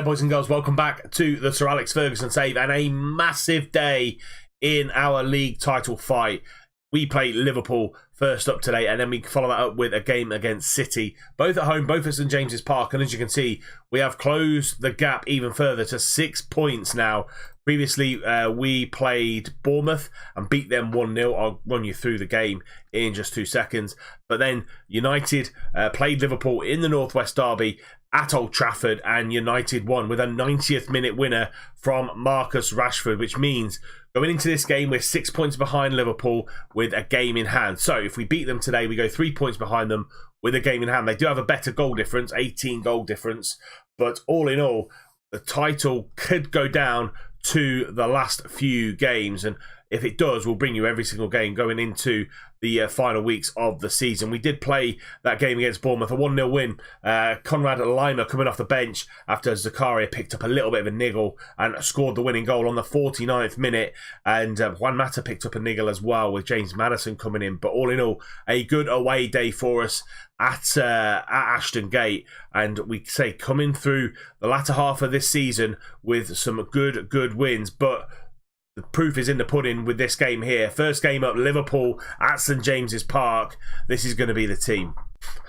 there, boys and girls. Welcome back to the Sir Alex Ferguson save and a massive day in our league title fight. We play Liverpool first up today, and then we follow that up with a game against City, both at home, both at St James's Park. And as you can see, we have closed the gap even further to 6 points now. Previously, we played Bournemouth and beat them 1-0. I'll run you through the game in just 2 seconds. But then United played Liverpool in the Northwest Derby at Old Trafford, and United won with a 90th minute winner from Marcus Rashford, which means going into this game, we're 6 points behind Liverpool with a game in hand. So if we beat them today, we go 3 points behind them with a game in hand. They do have a better goal difference, 18 goal difference. But all in all, the title could go down to the last few games. And if it does, we'll bring you every single game going into the final weeks of the season. We did play that game against Bournemouth, a 1-0 win. Conrad Lima coming off the bench after Zakaria picked up a little bit of a niggle and scored the winning goal on the 49th minute. And Juan Mata picked up a niggle as well with James Maddison coming in. But all in all, a good away day for us at Ashton Gate. And we say coming through the latter half of this season with some good wins. But the proof is in the pudding with this game here. First game up, Liverpool at St James's Park. This is going to be the team.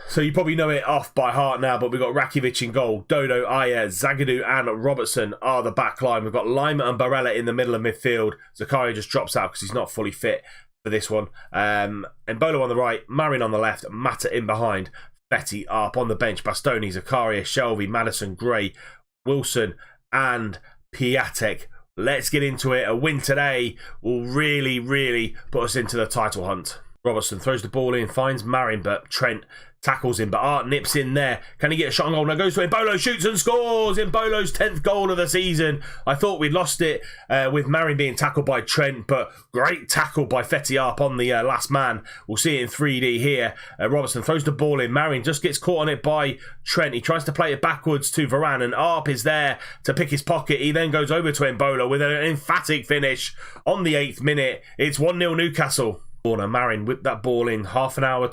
So you probably know it off by heart now, but we've got Rakitic in goal. Dodo, Ayer, Zagadou and Robertson are the back line. We've got Lima and Barella in the middle of midfield. Zakaria just drops out because he's not fully fit for this one. Embolo on the right, Marin on the left, Mata in behind, Betty up on the bench, Bastoni, Zakaria, Shelby, Maddison, Gray, Wilson and Piatek. Let's get into it. A win today will really put us into the title hunt. Robertson throws the ball in, finds Marin, but Trent tackles him, but Art nips in there. Can he get a shot on goal? Now goes to Embolo, shoots and scores! Embolo's 10th goal of the season. I thought we'd lost it with Marin being tackled by Trent, but great tackle by Fetty Arp on the last man. We'll see it in 3D here. Robertson throws the ball in. Marin just gets caught on it by Trent. He tries to play it backwards to Varane, and Arp is there to pick his pocket. He then goes over to Embolo with an emphatic finish on the 8th minute. It's 1-0 Newcastle. Marin whipped that ball in, half an hour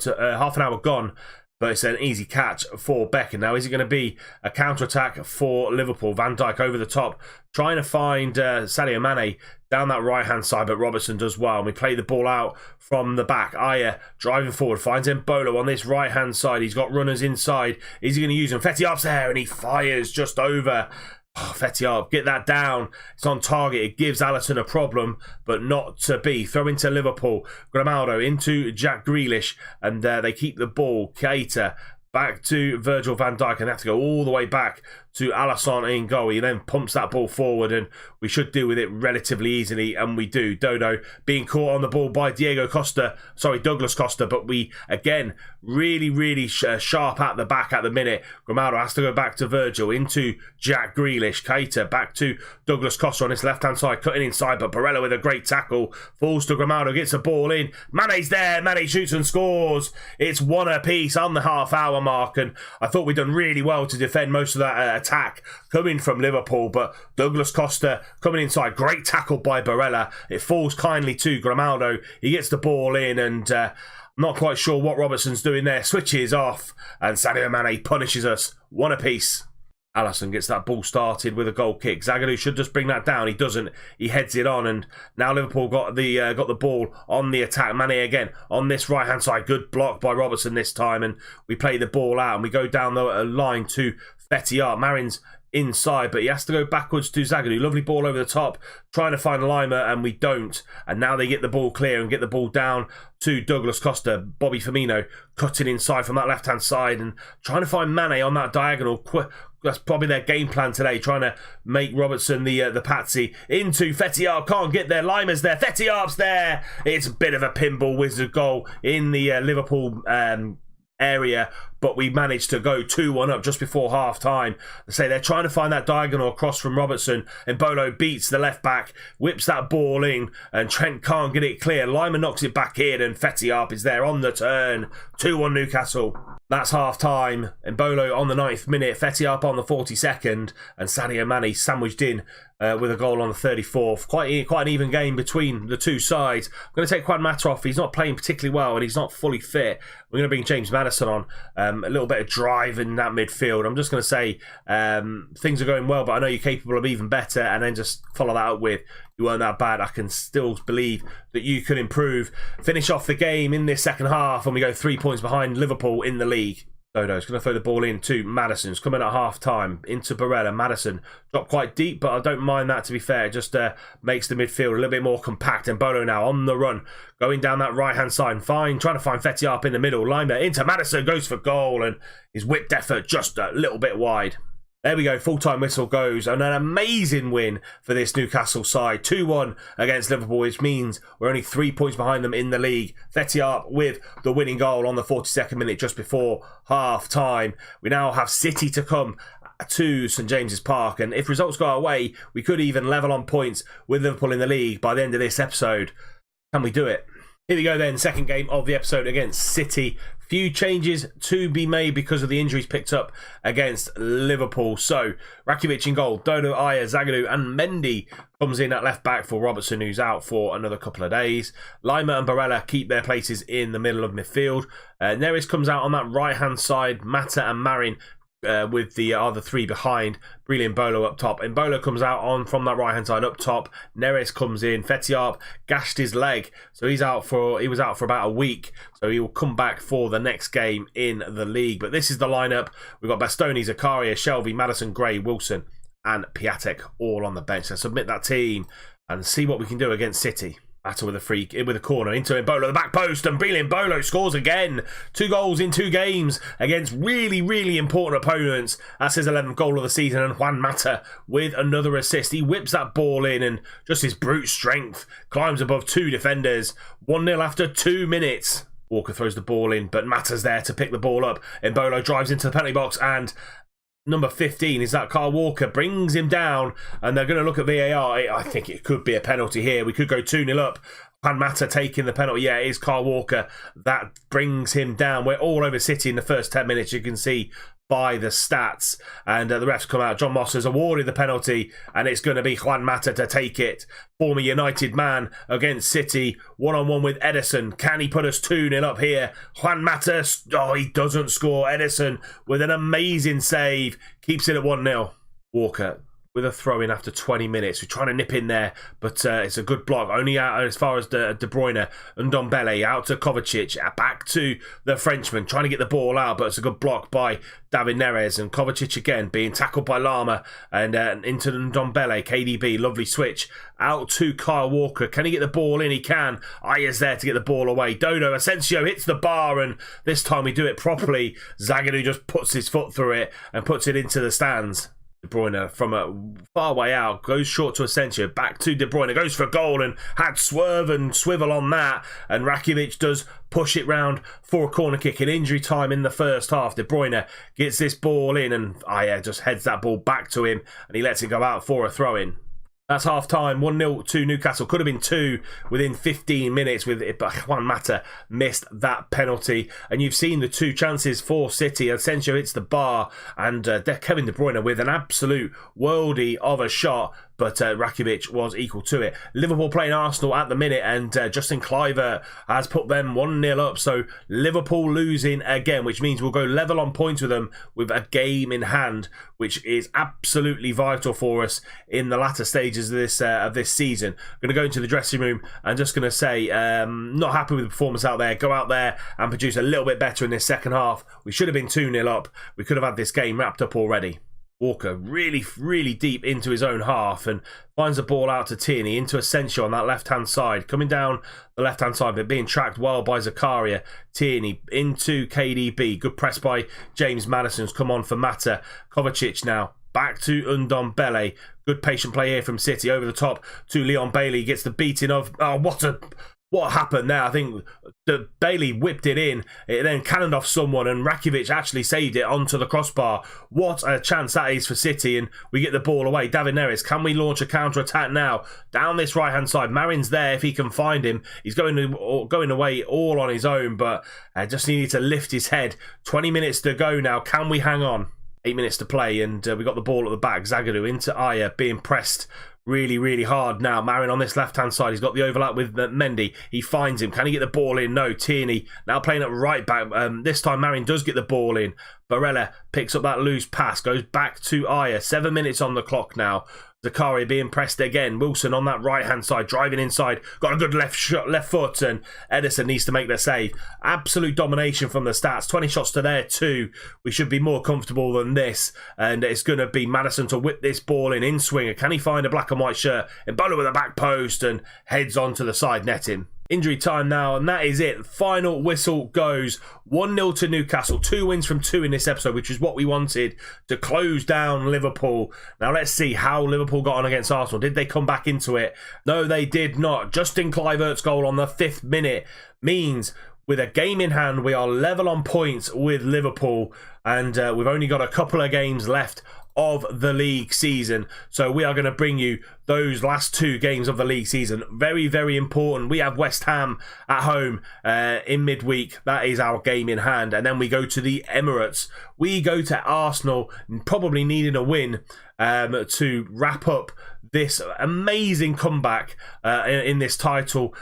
gone, but it's an easy catch for Becker. Now, is it going to be a counter-attack for Liverpool? Van Dijk over the top, trying to find Sadio Mane down that right-hand side, but Robertson does well. And we play the ball out from the back. Ayer driving forward, finds Embolo on this right-hand side. He's got runners inside. Is he going to use them? Fetty Arp's there, and he fires just over. Oh, Fetty Arp, get that down. It's on target. It gives Alisson a problem, but not to be. Throw into Liverpool. Grimaldo into Jack Grealish, and they keep the ball. Keita back to Virgil van Dijk, and they have to go all the way back to Alisson in goal. He then pumps that ball forward, and we should deal with it relatively easily, and we do. Dodo being caught on the ball by Douglas Costa, but we, again, really sharp at the back at the minute. Grimaldo has to go back to Virgil, into Jack Grealish. Keita back to Douglas Costa on his left-hand side, cutting inside, but Barella with a great tackle, falls to Grimaldo, gets the ball in. Mane's there, Mane shoots and scores. It's 1 apiece on the half-hour mark, and I thought we'd done really well to defend most of that attack coming from Liverpool, but Douglas Costa coming inside, great tackle by Barella. It falls kindly to Grimaldo. He gets the ball in, and not quite sure what Robertson's doing there. Switches off, and Sadio Mane punishes us. 1 apiece. Alisson gets that ball started with a goal kick. Zagadou should just bring that down. He doesn't. He heads it on, and now Liverpool got the ball on the attack. Mane again on this right hand side. Good block by Robertson this time, and we play the ball out, and we go down the line to Fetty Arp. Marin's inside, but he has to go backwards to Zagadou. Lovely ball over the top, trying to find Lima, and we don't. And now they get the ball clear and get the ball down to Douglas Costa. Bobby Firmino cutting inside from that left-hand side and trying to find Mane on that diagonal. That's probably their game plan today, trying to make Robertson the patsy. Into Fetty Arp, can't get there. Lima's there, Fetty Arp's there. It's a bit of a pinball wizard goal in the Liverpool area, but we managed to go 2-1 up just before half time. They say they're trying to find that diagonal across from Robertson, and Embolo beats the left back, whips that ball in, and Trent can't get it clear. Lima knocks it back in, and Fetty Arp is there on the turn. 2-1 Newcastle. That's half time. Embolo on the 9th minute, Fetty Arp on the 42nd, and Sadio Mane sandwiched in with a goal on the 34th. Quite an even game between the two sides. I'm going to take Juan Mata off. He's not playing particularly well, and he's not fully fit. We're going to bring James Maddison on a little bit of drive in that midfield. I'm just going to say things are going well, but I know you're capable of even better, and then just follow that up with you weren't that bad. I can still believe that you could improve. Finish off the game in this second half, and we go 3 points behind Liverpool in the league. Dodo's going to throw the ball in to Maddison. It's coming at half time into Barella. Maddison dropped quite deep, but I don't mind that, to be fair. It just makes the midfield a little bit more compact. And Bolo now on the run, going down that right hand side. Fine, trying to find Fetty up in the middle. Line there into Maddison, goes for goal, and his whipped effort just a little bit wide. There we go, full-time whistle goes, and an amazing win for this Newcastle side. 2-1 against Liverpool, which means we're only 3 points behind them in the league. Fetty with the winning goal on the 42nd minute, just before half-time. We now have City to come to St James's Park, and if results go our way, we could even level on points with Liverpool in the league by the end of this episode. Can we do it? Here we go then, second game of the episode against City. Few changes to be made because of the injuries picked up against Liverpool. So, Rakitic in goal, Dodo, Aya, Zagadou and Mendy comes in at left back for Robertson, who's out for another couple of days. Lima and Barella keep their places in the middle of midfield. Neres comes out on that right-hand side. Mata and Marin with the other three behind. Brilliant Bolo up top. And Bolo comes out on from that right hand side up top. Neres comes in. Fetiarp gashed his leg, so he was out for about a week. So he will come back for the next game in the league. But this is the lineup. We've got Bastoni, Zakaria, Shelby, Maddison, Gray, Wilson, and Piatek all on the bench. So submit that team and see what we can do against City. Battle with a freak, in with a corner, into Embolo, the back post, and brilliant Bolo scores again. 2 goals in 2 games against really, really important opponents. That's his 11th goal of the season, and Juan Mata with another assist. He whips that ball in, and just his brute strength climbs above 2 defenders. 1-0 after 2 minutes. Walker throws the ball in, but Mata's there to pick the ball up. Embolo drives into the penalty box, and number 15 is that Kyle Walker, brings him down, and they're going to look at VAR. I think it could be a penalty here. We could go 2-0 up. Juan Mata taking the penalty. Yeah, it is Kyle Walker. That brings him down. We're all over City in the first 10 minutes, you can see by the stats. And the refs come out. John Moss has awarded the penalty, and it's going to be Juan Mata to take it. Former United man against City. One-on-one with Edison. Can he put us 2-0 up here? Juan Mata, oh, he doesn't score. Edison with an amazing save. Keeps it at 1-0. Walker with a throw-in after 20 minutes. We're trying to nip in there, but it's a good block. Only out as far as De Bruyne and Ndombele. Out to Kovacic. Back to the Frenchman. Trying to get the ball out, but it's a good block by David Neres. And Kovacic again being tackled by Lama. And into Ndombele. KDB. Lovely switch. Out to Kyle Walker. Can he get the ball in? He can. Aya's there to get the ball away. Dodo Asensio hits the bar, and this time we do it properly. Zagadou just puts his foot through it and puts it into the stands. De Bruyne from a far way out goes short to Asensio, back to De Bruyne, goes for a goal and had swerve and swivel on that, and Rakitic does push it round for a corner kick in injury time in the first half. De Bruyne gets this ball in, and Aya just heads that ball back to him, and he lets it go out for a throw-in. That's half-time, 1-0 to Newcastle. Could have been 2 within 15 minutes with it, but Juan Mata missed that penalty. And you've seen the 2 chances for City. Asensio hits the bar, and Kevin De Bruyne with an absolute worldie of a shot, but Rakitic was equal to it. Liverpool playing Arsenal at the minute, and Justin Kluivert has put them 1-0 up. So Liverpool losing again, which means we'll go level on points with them with a game in hand, which is absolutely vital for us in the latter stages of this season. I'm going to go into the dressing room and just going to say, not happy with the performance out there. Go out there and produce a little bit better in this second half. We should have been 2-0 up. We could have had this game wrapped up already. Walker really, really deep into his own half and finds the ball out to Tierney, into Asensio on that left-hand side. Coming down the left-hand side, but being tracked well by Zakaria. Tierney into KDB. Good press by James Maddison's come on for Mata. Kovacic now. Back to Ndombele. Good patient play here from City. Over the top to Leon Bailey. Gets the beating of... Oh, what happened there? I think the Bailey whipped it in. It then cannoned off someone, and Rakitic actually saved it onto the crossbar. What a chance that is for City, and we get the ball away. David Neres, can we launch a counter-attack now? Down this right-hand side. Marin's there if he can find him. He's going away all on his own, but just needed to lift his head. 20 minutes to go now. Can we hang on? 8 minutes to play, and we got the ball at the back. Zagadou into Aya, being pressed really, really hard now. Marin on this left-hand side. He's got the overlap with Mendy. He finds him. Can he get the ball in? No. Tierney now playing at right back. This time Marin does get the ball in. Barella picks up that loose pass. Goes back to Aya. 7 minutes on the clock now. Zakari being pressed again. Wilson on that right-hand side, driving inside. Got a good left foot, and Edison needs to make the save. Absolute domination from the stats. 20 shots to their 2. We should be more comfortable than this, and it's going to be Maddison to whip this ball in swinger. Can he find a black and white shirt? Ebola with a back post and heads on to the side netting. Injury time now, and that is it. Final whistle goes. 1-0 to Newcastle. 2 wins from 2 in this episode, which is what we wanted to close down Liverpool. Now let's see how Liverpool got on against Arsenal. Did they come back into it? No, they did not. Justin Kluivert's goal on the 5th minute means with a game in hand, we are level on points with Liverpool, and we've only got a couple of games left of the league season. So we are going to bring you those last 2 games of the league season. Very, very important. We have West Ham at home in midweek. That is our game in hand. And then we go to the Emirates. We go to Arsenal, probably needing a win to wrap up this amazing comeback in this title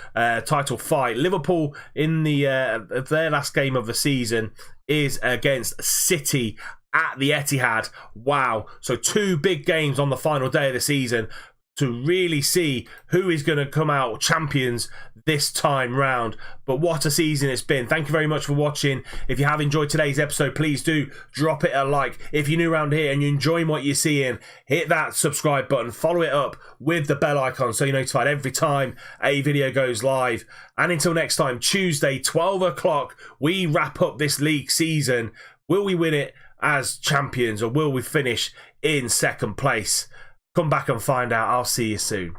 fight. Liverpool in their last game of the season is against City at the Etihad. Wow. So 2 big games on the final day of the season to really see who is going to come out champions this time round. But what a season it's been. Thank you very much for watching. If you have enjoyed today's episode, please do drop it a like. If you're new around here and you're enjoying what you're seeing, hit that subscribe button, follow it up with the bell icon so you're notified every time a video goes live. And until next time, Tuesday, 12 o'clock, we wrap up this league season. Will we win it as champions, or will we finish in 2nd place? Come back and find out. I'll see you soon.